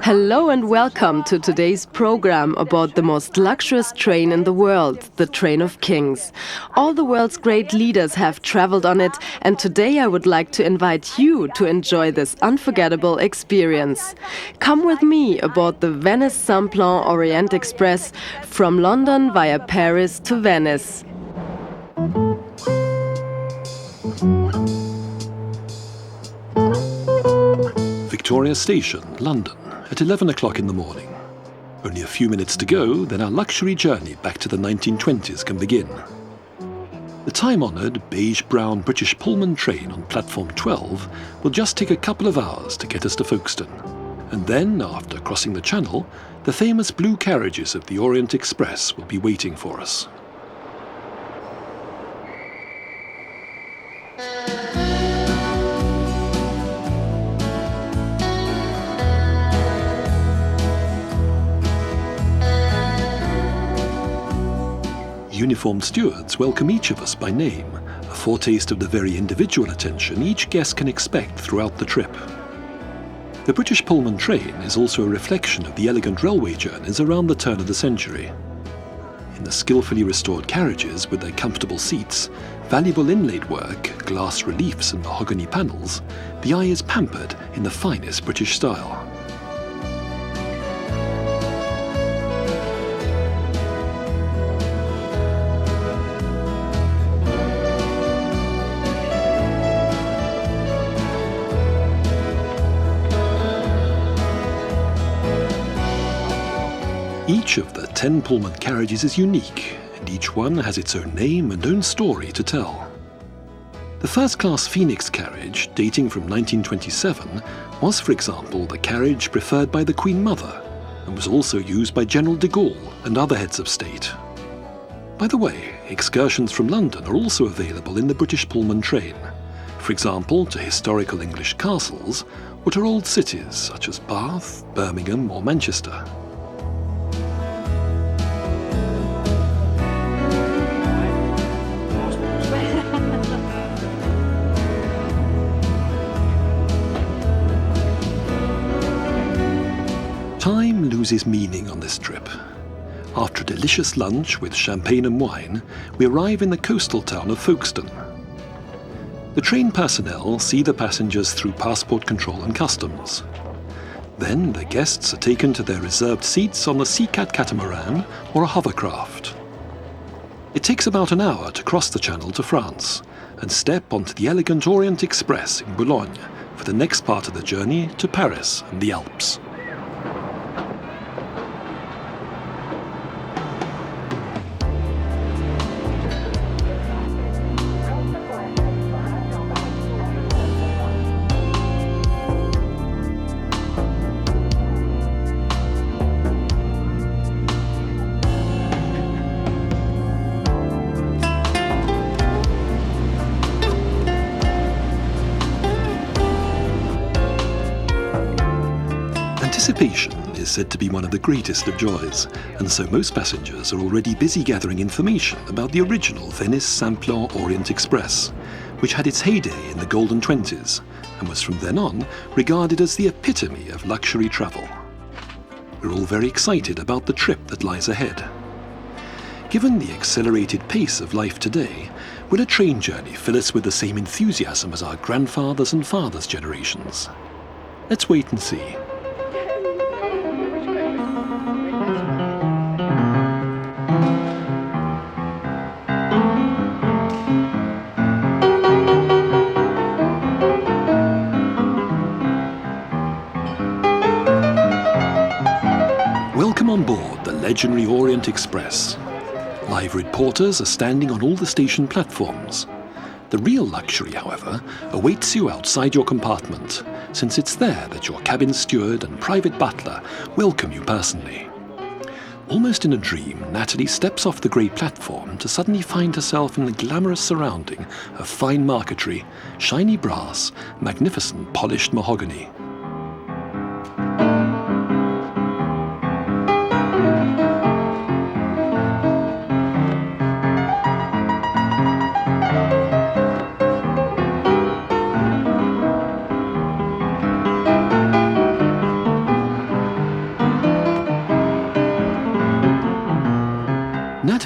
Hello and welcome to today's program about the most luxurious train in the world, the Train of Kings. All the world's great leaders have traveled on it, and today I would like to invite you to enjoy this unforgettable experience. Come with me aboard the Venice Simplon-Orient-Express from London via Paris to Venice. Victoria Station, London, at 11 o'clock in the morning. Only a few minutes to go, then our luxury journey back to the 1920s can begin. The time-honoured beige-brown British Pullman train on platform 12 will just take a couple of hours to get us to Folkestone. And then, after crossing the Channel, the famous blue carriages of the Orient Express will be waiting for us. Uniformed stewards welcome each of us by name, a foretaste of the very individual attention each guest can expect throughout the trip. The British Pullman train is also a reflection of the elegant railway journeys around the turn of the century. In the skillfully restored carriages with their comfortable seats, valuable inlaid work, glass reliefs and mahogany panels, the eye is pampered in the finest British style. Each of the 10 Pullman carriages is unique, and each one has its own name and own story to tell. The first-class Phoenix carriage, dating from 1927, was, for example, the carriage preferred by the Queen Mother, and was also used by General de Gaulle and other heads of state. By the way, excursions from London are also available in the British Pullman train, for example, to historical English castles, or to old cities such as Bath, Birmingham or Manchester. Time loses meaning on this trip. After a delicious lunch with champagne and wine, we arrive in the coastal town of Folkestone. The train personnel see the passengers through passport control and customs. Then the guests are taken to their reserved seats on the Sea Cat catamaran or a hovercraft. It takes about an hour to cross the Channel to France and step onto the elegant Orient Express in Boulogne for the next part of the journey to Paris and the Alps. Anticipation is said to be one of the greatest of joys, and so most passengers are already busy gathering information about the original Venice Simplon-Orient-Express, which had its heyday in the golden 20s, and was from then on regarded as the epitome of luxury travel. We're all very excited about the trip that lies ahead. Given the accelerated pace of life today, will a train journey fill us with the same enthusiasm as our grandfathers' and fathers' generations? Let's wait and see. Welcome on board the legendary Orient Express. Live reporters are standing on all the station platforms. The real luxury, however, awaits you outside your compartment, since it's there that your cabin steward and private butler welcome you personally. Almost in a dream, Nathalie steps off the grey platform to suddenly find herself in the glamorous surrounding of fine marquetry, shiny brass, magnificent polished mahogany.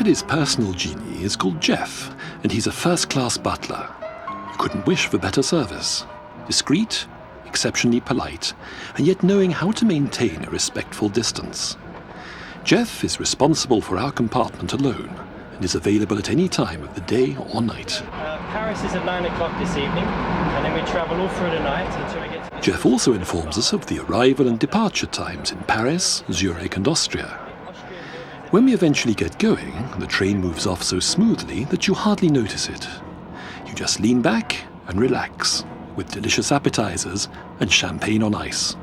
Natalie's personal genie is called Jeff, and he's a first-class butler. You couldn't wish for better service. Discreet, exceptionally polite, and yet knowing how to maintain a respectful distance. Jeff is responsible for our compartment alone and is available at any time of the day or night. Paris is at 9 o'clock this evening, and then we travel all through the night until we get to... Jeff also informs us of the arrival and departure times in Paris, Zurich and Austria. When we eventually get going, the train moves off so smoothly that you hardly notice it. You just lean back and relax, with delicious appetizers and champagne on ice.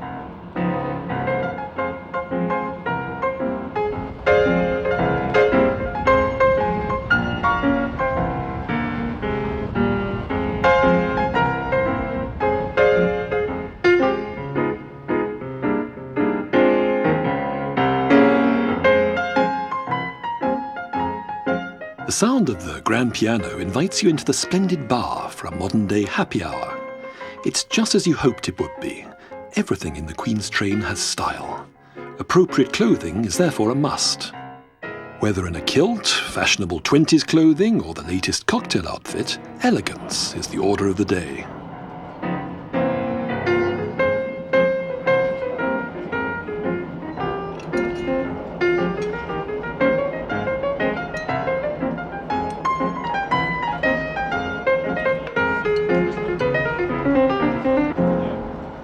The sound of the grand piano invites you into the splendid bar for a modern-day happy hour. It's just as you hoped it would be. Everything in the Queen's train has style. Appropriate clothing is therefore a must. Whether in a kilt, fashionable 20s clothing, or the latest cocktail outfit, elegance is the order of the day.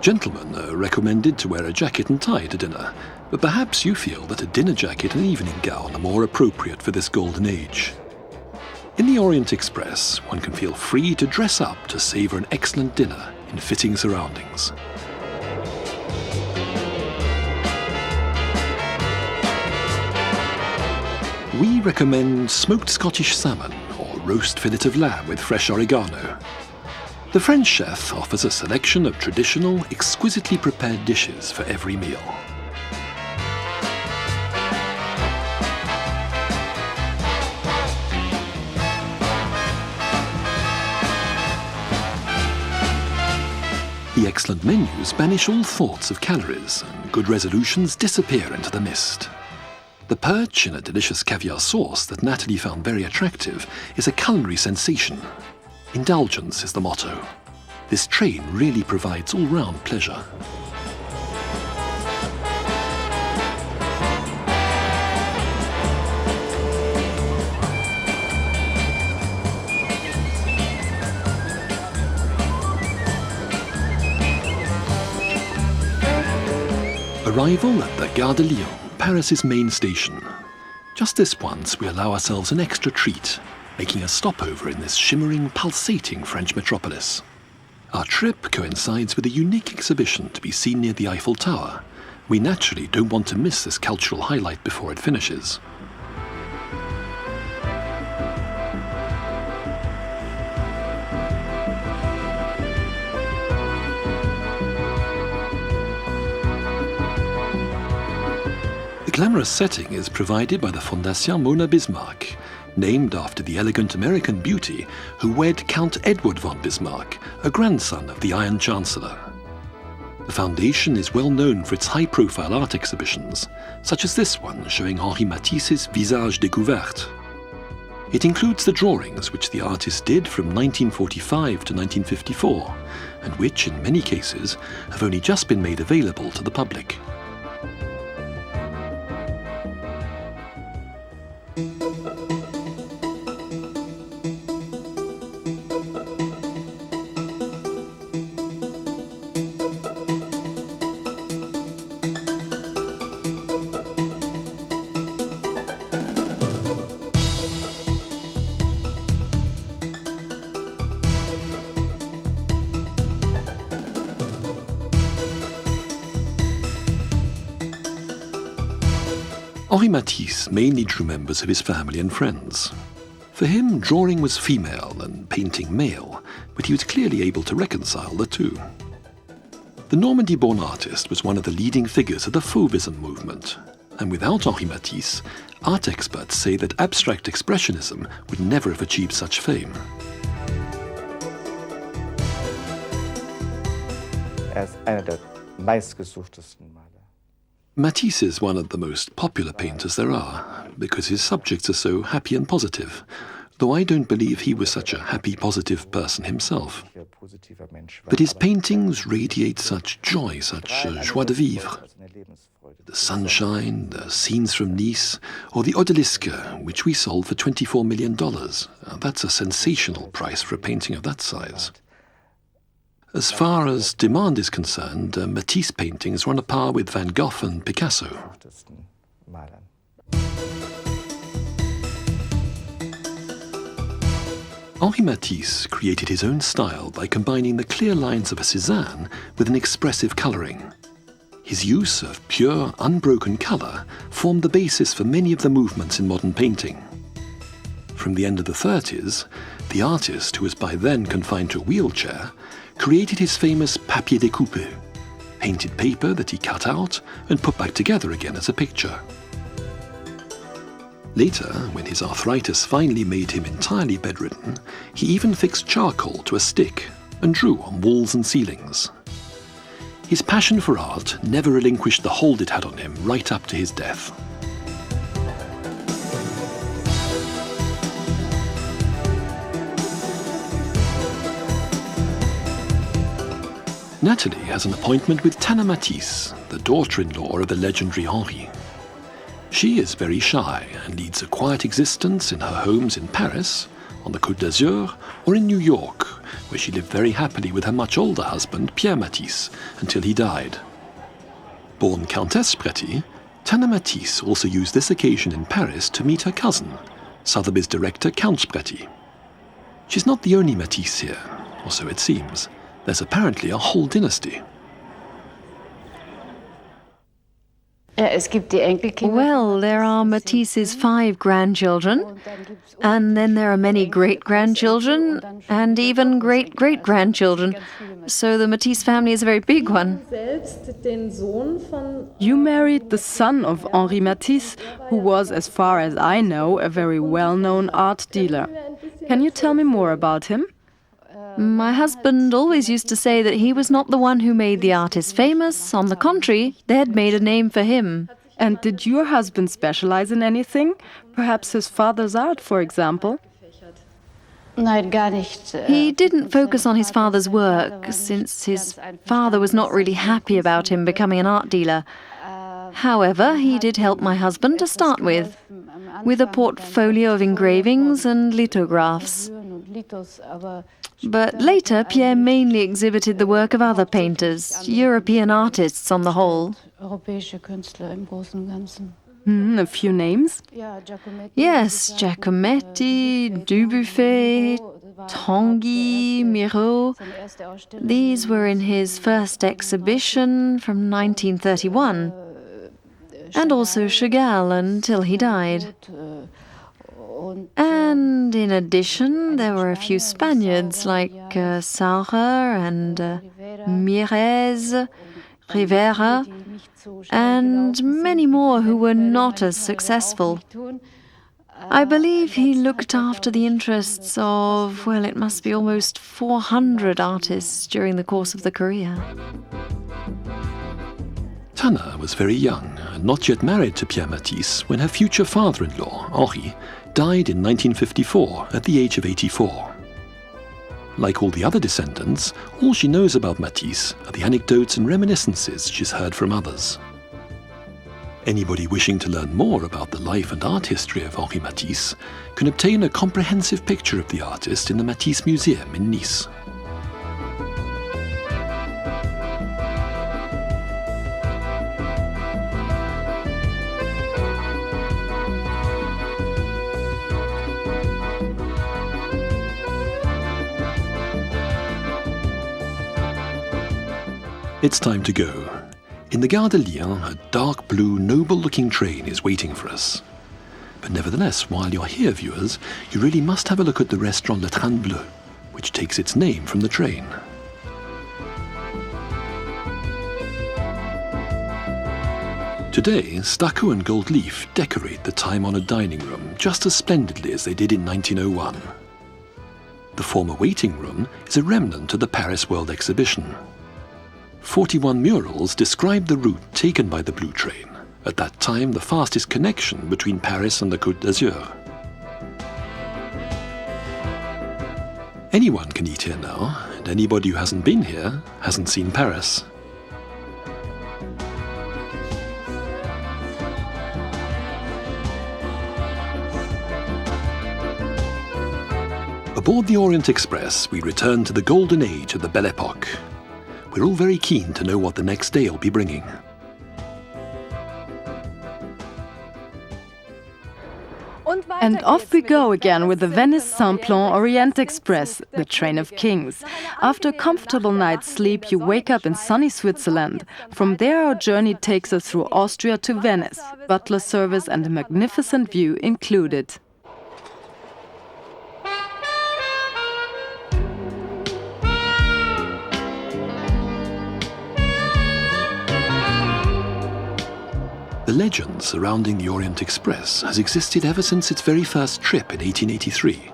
Gentlemen are recommended to wear a jacket and tie to dinner, but perhaps you feel that a dinner jacket and evening gown are more appropriate for this golden age. In the Orient Express, one can feel free to dress up to savour an excellent dinner in fitting surroundings. We recommend smoked Scottish salmon or roast fillet of lamb with fresh oregano. The French chef offers a selection of traditional, exquisitely prepared dishes for every meal. The excellent menus banish all thoughts of calories, and good resolutions disappear into the mist. The perch in a delicious caviar sauce that Nathalie found very attractive is a culinary sensation. Indulgence is the motto. This train really provides all-round pleasure. Arrival at the Gare de Lyon, Paris's main station. Just this once, we allow ourselves an extra treat, making a stopover in this shimmering, pulsating French metropolis. Our trip coincides with a unique exhibition to be seen near the Eiffel Tower. We naturally don't want to miss this cultural highlight before it finishes. The glamorous setting is provided by the Fondation Mona Bismarck, named after the elegant American beauty who wed Count Edward von Bismarck, a grandson of the Iron Chancellor. The foundation is well known for its high-profile art exhibitions, such as this one showing Henri Matisse's Visage découvert. It includes the drawings which the artist did from 1945 to 1954, and which, in many cases, have only just been made available to the public. Henri Matisse mainly drew members of his family and friends. For him, drawing was female and painting male, but he was clearly able to reconcile the two. The Normandy-born artist was one of the leading figures of the Fauvism movement, and without Henri Matisse, art experts say that abstract expressionism would never have achieved such fame. Er ist einer der meistgesuchtesten Maler. Matisse is one of the most popular painters there are, because his subjects are so happy and positive, though I don't believe he was such a happy, positive person himself. But his paintings radiate such joy, such joie de vivre. The sunshine, the scenes from Nice, or the Odalisque, which we sold for $24 million. That's a sensational price for a painting of that size. As far as demand is concerned, Matisse paintings are on a par with Van Gogh and Picasso. Henri Matisse created his own style by combining the clear lines of a Cézanne with an expressive colouring. His use of pure, unbroken colour formed the basis for many of the movements in modern painting. From the end of the 30s, the artist, who was by then confined to a wheelchair, created his famous papier découpé, painted paper that he cut out and put back together again as a picture. Later, when his arthritis finally made him entirely bedridden, he even fixed charcoal to a stick and drew on walls and ceilings. His passion for art never relinquished the hold it had on him right up to his death. Nathalie has an appointment with Tana Matisse, the daughter-in-law of the legendary Henri. She is very shy and leads a quiet existence in her homes in Paris, on the Côte d'Azur, or in New York, where she lived very happily with her much older husband, Pierre Matisse, until he died. Born Countess Spreti, Tana Matisse also used this occasion in Paris to meet her cousin, Sotheby's director Count Spreti. She's not the only Matisse here, or so it seems. There's apparently a whole dynasty. Well, there are Matisse's 5 grandchildren, and then there are many great-grandchildren, and even great-great-grandchildren. So the Matisse family is a very big one. You married the son of Henri Matisse, who was, as far as I know, a very well-known art dealer. Can you tell me more about him? My husband always used to say that he was not the one who made the artist famous. On the contrary, they had made a name for him. And did your husband specialize in anything? Perhaps his father's art, for example? He didn't focus on his father's work, since his father was not really happy about him becoming an art dealer. However, he did help my husband to start with a portfolio of engravings and lithographs. But later, Pierre mainly exhibited the work of other painters, European artists on the whole. A few names? Yes, Giacometti, Dubuffet, Tanguy, Miro. These were in his first exhibition from 1931, and also Chagall until he died. And in addition, there were a few Spaniards like Saurer and Mires, Rivera, and many more who were not as successful. I believe he looked after the interests of, well, it must be almost 400 artists during the course of the career. Tana was very young and not yet married to Pierre Matisse when her future father-in-law, Henri, died in 1954 at the age of 84. Like all the other descendants, all she knows about Matisse are the anecdotes and reminiscences she's heard from others. Anybody wishing to learn more about the life and art history of Henri Matisse can obtain a comprehensive picture of the artist in the Matisse Museum in Nice. It's time to go. In the Gare de Lyon, a dark blue, noble-looking train is waiting for us. But nevertheless, while you're here, viewers, you really must have a look at the restaurant Le Train Bleu, which takes its name from the train. Today, stucco and gold leaf decorate the time-honoured dining room just as splendidly as they did in 1901. The former waiting room is a remnant of the Paris World Exhibition. 41 murals describe the route taken by the Blue Train, at that time the fastest connection between Paris and the Côte d'Azur. Anyone can eat here now, and anybody who hasn't been here hasn't seen Paris. Aboard the Orient Express, we return to the golden age of the Belle Époque. We're all very keen to know what the next day will be bringing. And off we go again with the Venice Simplon-Orient-Express, the train of kings. After a comfortable night's sleep, you wake up in sunny Switzerland. From there, our journey takes us through Austria to Venice, butler service and a magnificent view included. The legend surrounding the Orient Express has existed ever since its very first trip in 1883.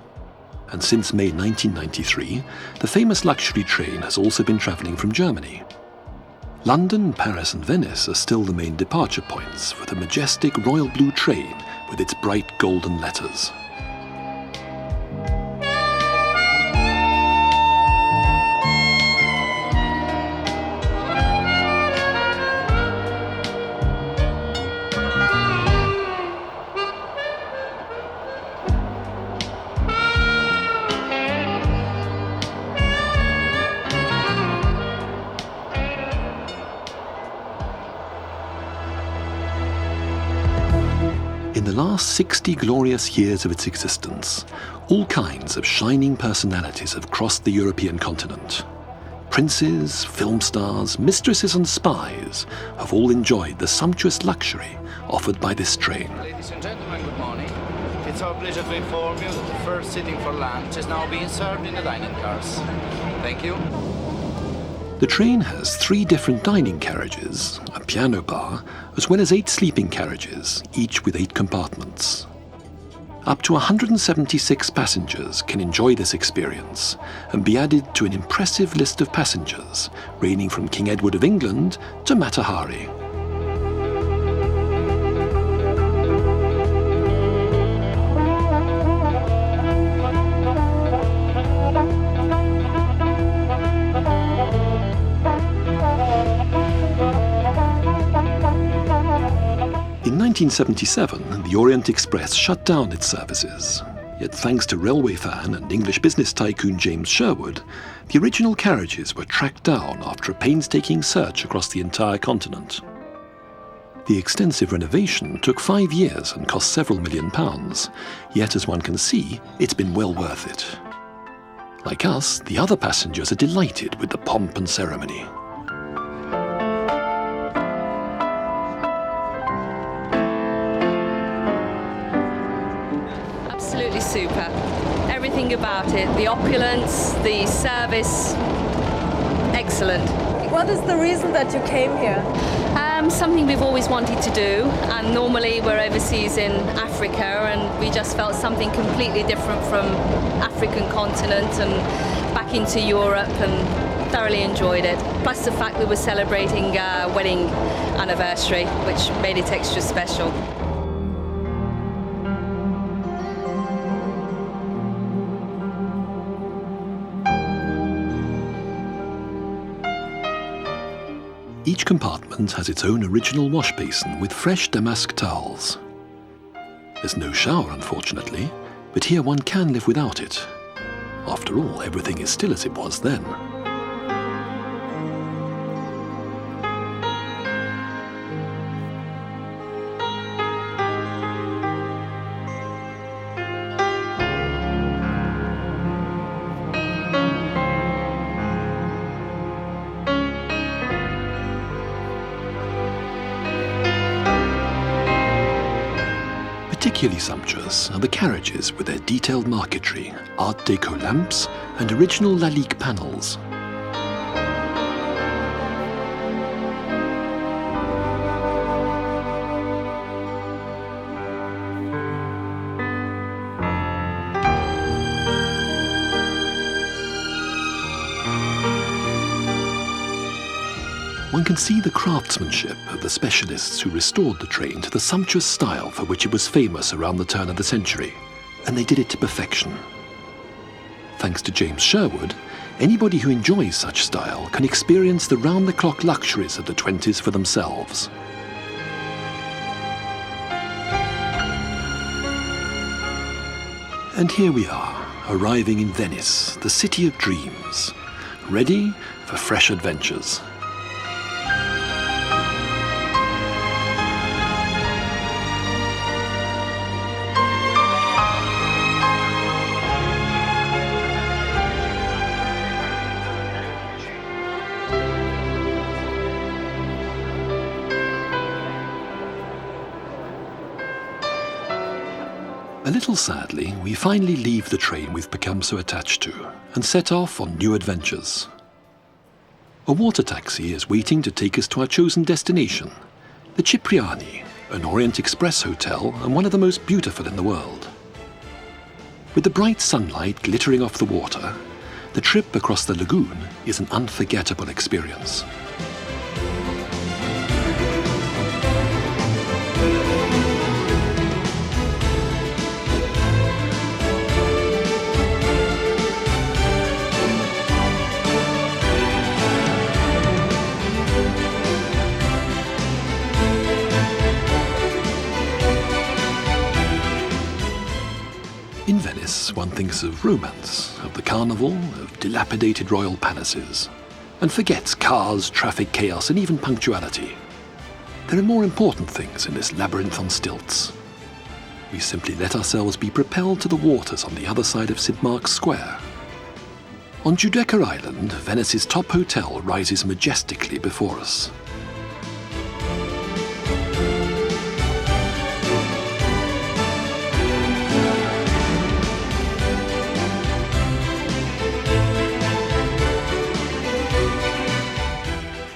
And since May 1993, the famous luxury train has also been travelling from Germany. London, Paris and Venice are still the main departure points for the majestic royal blue train with its bright golden letters. In the last 60 glorious years of its existence, all kinds of shining personalities have crossed the European continent. Princes, film stars, mistresses and spies have all enjoyed the sumptuous luxury offered by this train. Ladies and gentlemen, good morning. It's our pleasure to inform you that the first sitting for lunch is now being served in the dining cars. Thank you. The train has 3 different dining carriages, a piano bar, as well as 8 sleeping carriages, each with 8 compartments. Up to 176 passengers can enjoy this experience and be added to an impressive list of passengers, ranging from King Edward of England to Mata Hari. In 1977, the Orient Express shut down its services. Yet thanks to railway fan and English business tycoon James Sherwood, the original carriages were tracked down after a painstaking search across the entire continent. The extensive renovation took 5 years and cost several £1 million, yet as one can see, it's been well worth it. Like us, the other passengers are delighted with the pomp and ceremony. Absolutely super. Everything about it, the opulence, the service, excellent. What is the reason that you came here? Something we've always wanted to do, and normally we're overseas in Africa, and we just felt something completely different from African continent and back into Europe, and thoroughly enjoyed it. Plus the fact we were celebrating our wedding anniversary, which made it extra special. Each compartment has its own original wash basin with fresh damask towels. There's no shower, unfortunately, but here one can live without it. After all, everything is still as it was then. Particularly sumptuous are the carriages with their detailed marquetry, Art Deco lamps and original Lalique panels. one can see the craftsmanship of the specialists who restored the train to the sumptuous style for which it was famous around the turn of the century, and they did it to perfection. Thanks to James Sherwood, anybody who enjoys such style can experience the round-the-clock luxuries of the 20s for themselves. And here we are, arriving in Venice, the city of dreams, ready for fresh adventures. A little sadly, we finally leave the train we've become so attached to and set off on new adventures. A water taxi is waiting to take us to our chosen destination, the Cipriani, an Orient Express hotel and one of the most beautiful in the world. With the bright sunlight glittering off the water, the trip across the lagoon is an unforgettable experience. In Venice, one thinks of romance, of the carnival, of dilapidated royal palaces, and forgets cars, traffic chaos, and even punctuality. There are more important things in this labyrinth on stilts. We simply let ourselves be propelled to the waters on the other side of St. Mark's Square. On Giudecca Island, Venice's top hotel rises majestically before us.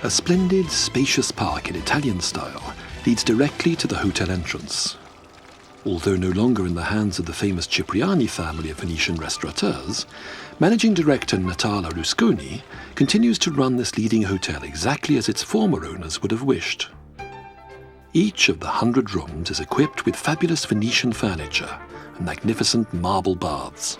A splendid, spacious park in Italian style leads directly to the hotel entrance. Although no longer in the hands of the famous Cipriani family of Venetian restaurateurs, managing director Nathalie Rusconi continues to run this leading hotel exactly as its former owners would have wished. Each of the 100 rooms is equipped with fabulous Venetian furniture and magnificent marble baths.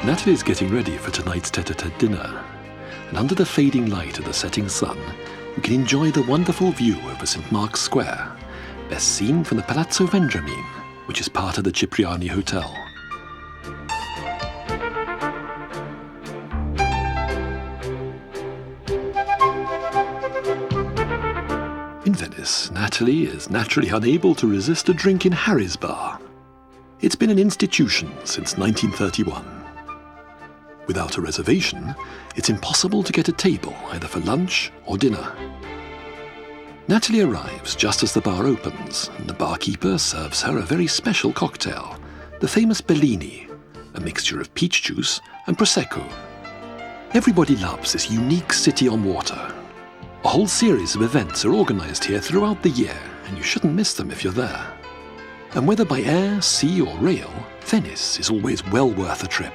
Natalie is getting ready for tonight's tete-a-tete dinner, and under the fading light of the setting sun, we can enjoy the wonderful view over St. Mark's Square, best seen from the Palazzo Vendramin, which is part of the Cipriani Hotel. In Venice, Natalie is naturally unable to resist a drink in Harry's Bar. It's been an institution since 1931. Without a reservation, it's impossible to get a table either for lunch or dinner. Natalie arrives just as the bar opens, and the barkeeper serves her a very special cocktail, the famous Bellini, a mixture of peach juice and Prosecco. Everybody loves this unique city on water. A whole series of events are organized here throughout the year, and you shouldn't miss them if you're there. And whether by air, sea or rail, Venice is always well worth a trip.